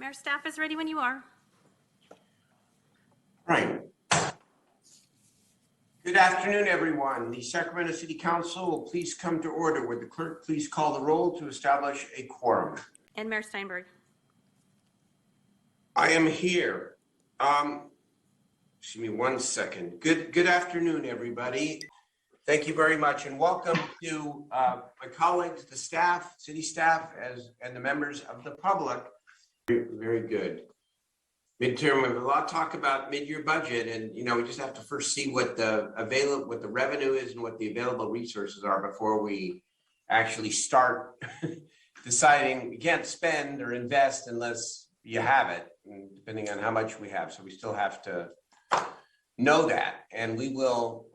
Mayor, staff is ready when you are. Right. Good afternoon, everyone. The Sacramento City Council will please come to order. Would the clerk please call the roll to establish a quorum? And Mayor Steinberg. I am here. Excuse me one second. Good afternoon, everybody. Thank you very much, and welcome to my colleagues, the staff, city staff, and the members of the public. Very good. Midterm, we have a lot of talk about mid-year budget, and we just have to first see what the revenue is and what the available resources are before we actually start deciding. We can't spend or invest unless you have it, depending on how much we have. So we still have to know that, and we will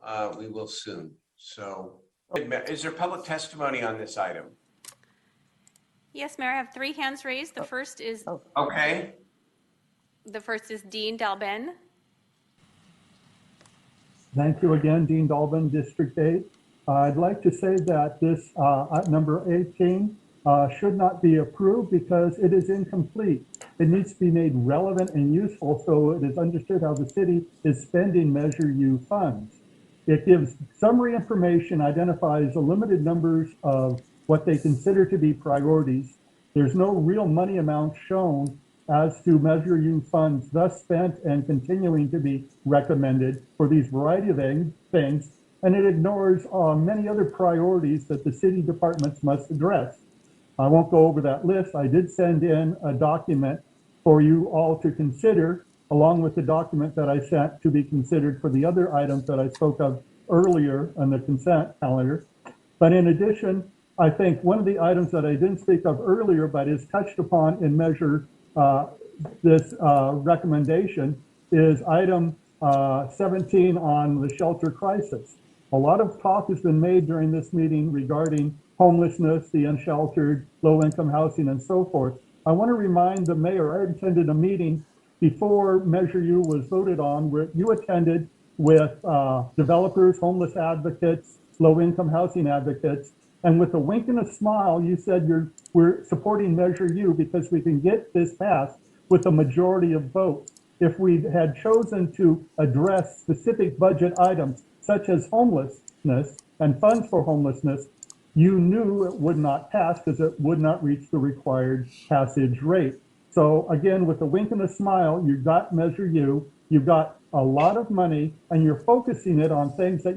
soon. So, is there public testimony on this item? Yes, Mayor, I have 3 hands raised. The first is Okay. The first is Dean Dalben. Thank you again, Dean Dalben, District 8. I'd like to say that this number 18 should not be approved because it is incomplete. It needs to be made relevant and useful so it is understood how the city is spending Measure U funds. It gives summary information, identifies a limited numbers of what they consider to be priorities. There's no real money amount shown as to Measure U funds thus spent and continuing to be recommended for these variety of things, and it ignores many other priorities that the city departments must address. I won't go over that list. I did send in a document for you all to consider, along with the document that I sent to be considered for the other items that I spoke of earlier on the consent calendar. But in addition, I think one of the items that I didn't speak of earlier, but is touched upon in Measure this recommendation is item 17 on the shelter crisis. A lot of talk has been made during this meeting regarding homelessness, the unsheltered, low-income housing, and so forth. I want to remind the mayor, I attended a meeting before Measure U was voted on, where you attended with developers, homeless advocates, low-income housing advocates, and with a wink and a smile, you said we're supporting Measure U because we can get this passed with a majority of votes. If we had chosen to address specific budget items such as homelessness and funds for homelessness, you knew it would not pass because it would not reach the required passage rate. So again, with a wink and a smile, you got Measure U, you got a lot of money, and you're focusing it on things that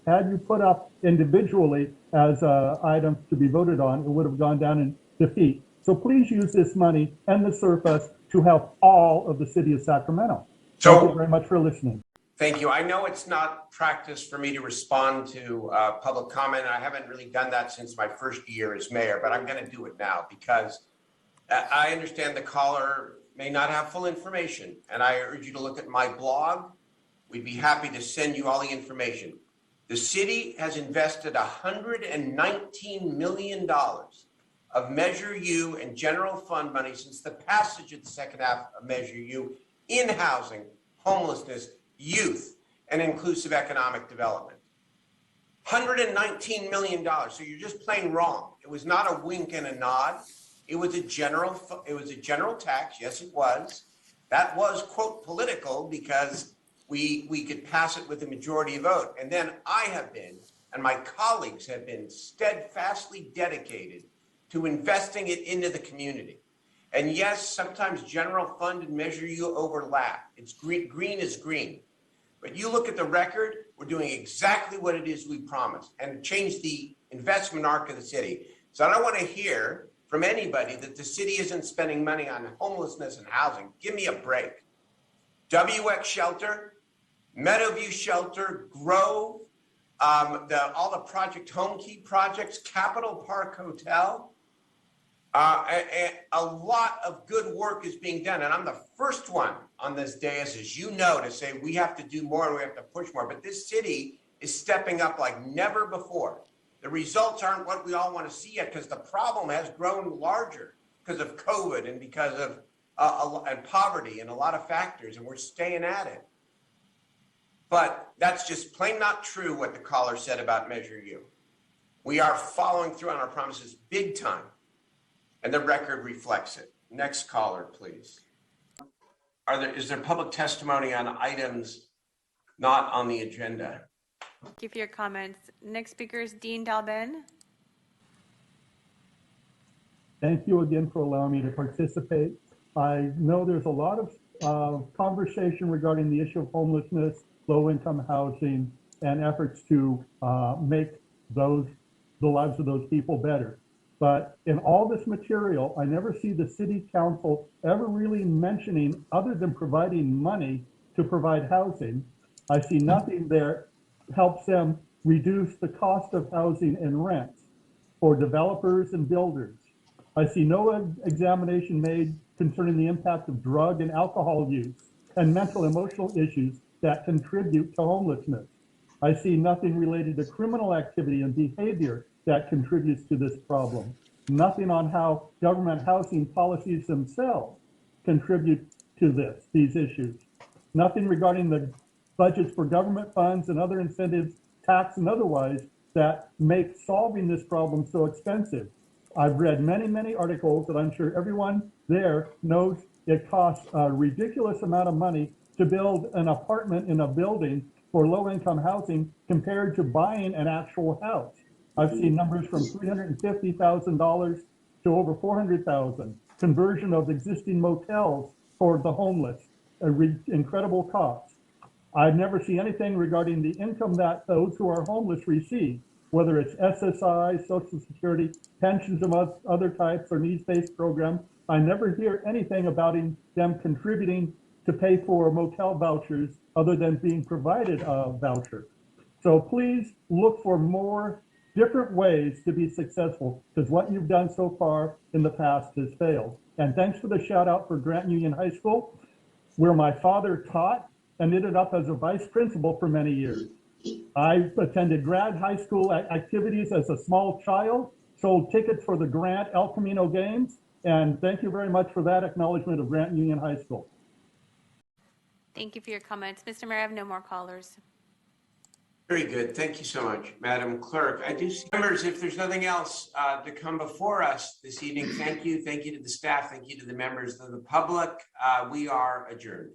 had you put up individually as items to be voted on, it would have gone down in defeat. So please use this money and the surplus to help all of the city of Sacramento. Thank you very much for listening. Thank you. I know it's not practice for me to respond to public comment. I haven't really done that since my first year as mayor, but I'm going to do it now because I understand the caller may not have full information, and I urge you to look at my blog. We'd be happy to send you all the information. The city has invested $119 million of Measure U and general fund money since the passage of the second half of Measure U in housing, homelessness, youth, and inclusive economic development. $119 million. So you're just plain wrong. It was not a wink and a nod. It was a general tax. Yes, it was. That was, quote, political because we could pass it with a majority vote. And then I have been, and my colleagues have been steadfastly dedicated to investing it into the community. And yes, sometimes general fund and Measure U overlap. It's green is green. But you look at the record, we're doing exactly what it is we promised and change the investment arc of the city. So I don't want to hear from anybody that the city isn't spending money on homelessness and housing. Give me a break. WX Shelter, Meadowview Shelter, Grove, all the Project Home Key projects, Capitol Park Hotel. A lot of good work is being done. And I'm the first one on this dais, as you know, to say we have to do more and we have to push more. But this city is stepping up like never before. The results aren't what we all want to see yet because the problem has grown larger because of COVID and because of and poverty and a lot of factors, and we're staying at it. But that's just plain not true what the caller said about Measure U. We are following through on our promises big time, and the record reflects it. Next caller, please. Is there public testimony on items not on the agenda? Thank you for your comments. Next speaker is Dean Dalben. Thank you again for allowing me to participate. I know there's a lot of conversation regarding the issue of homelessness, low-income housing, and efforts to make the lives of those people better. But in all this material, I never see the city council ever really mentioning, other than providing money to provide housing, I see nothing there helps them reduce the cost of housing and rents for developers and builders. I see no examination made concerning the impact of drug and alcohol use and mental emotional issues that contribute to homelessness. I see nothing related to criminal activity and behavior that contributes to this problem. Nothing on how government housing policies themselves contribute to these issues. Nothing regarding the budgets for government funds and other incentives, tax and otherwise, that make solving this problem so expensive. I've read many, many articles that I'm sure everyone there knows it costs a ridiculous amount of money to build an apartment in a building for low-income housing compared to buying an actual house. I've seen numbers from $350,000 to over $400,000. Conversion of existing motels for the homeless, incredible costs. I've never seen anything regarding the income that those who are homeless receive, whether it's SSI, Social Security, pensions of other types, or needs-based programs. I never hear anything about them contributing to pay for motel vouchers other than being provided a voucher. So please look for more different ways to be successful, because what you've done so far in the past has failed. And thanks for the shout out for Grant Union High School, where my father taught and ended up as a vice principal for many years. I attended grad high school activities as a small child, sold tickets for the Grant El Camino games, and thank you very much for that acknowledgement of Grant Union High School. Thank you for your comments. Mr. Mayor, I have no more callers. Very good. Thank you so much, Madam Clerk. I do see members, if there's nothing else to come before us this evening, thank you. Thank you to the staff. Thank you to the members of the public. We are adjourned.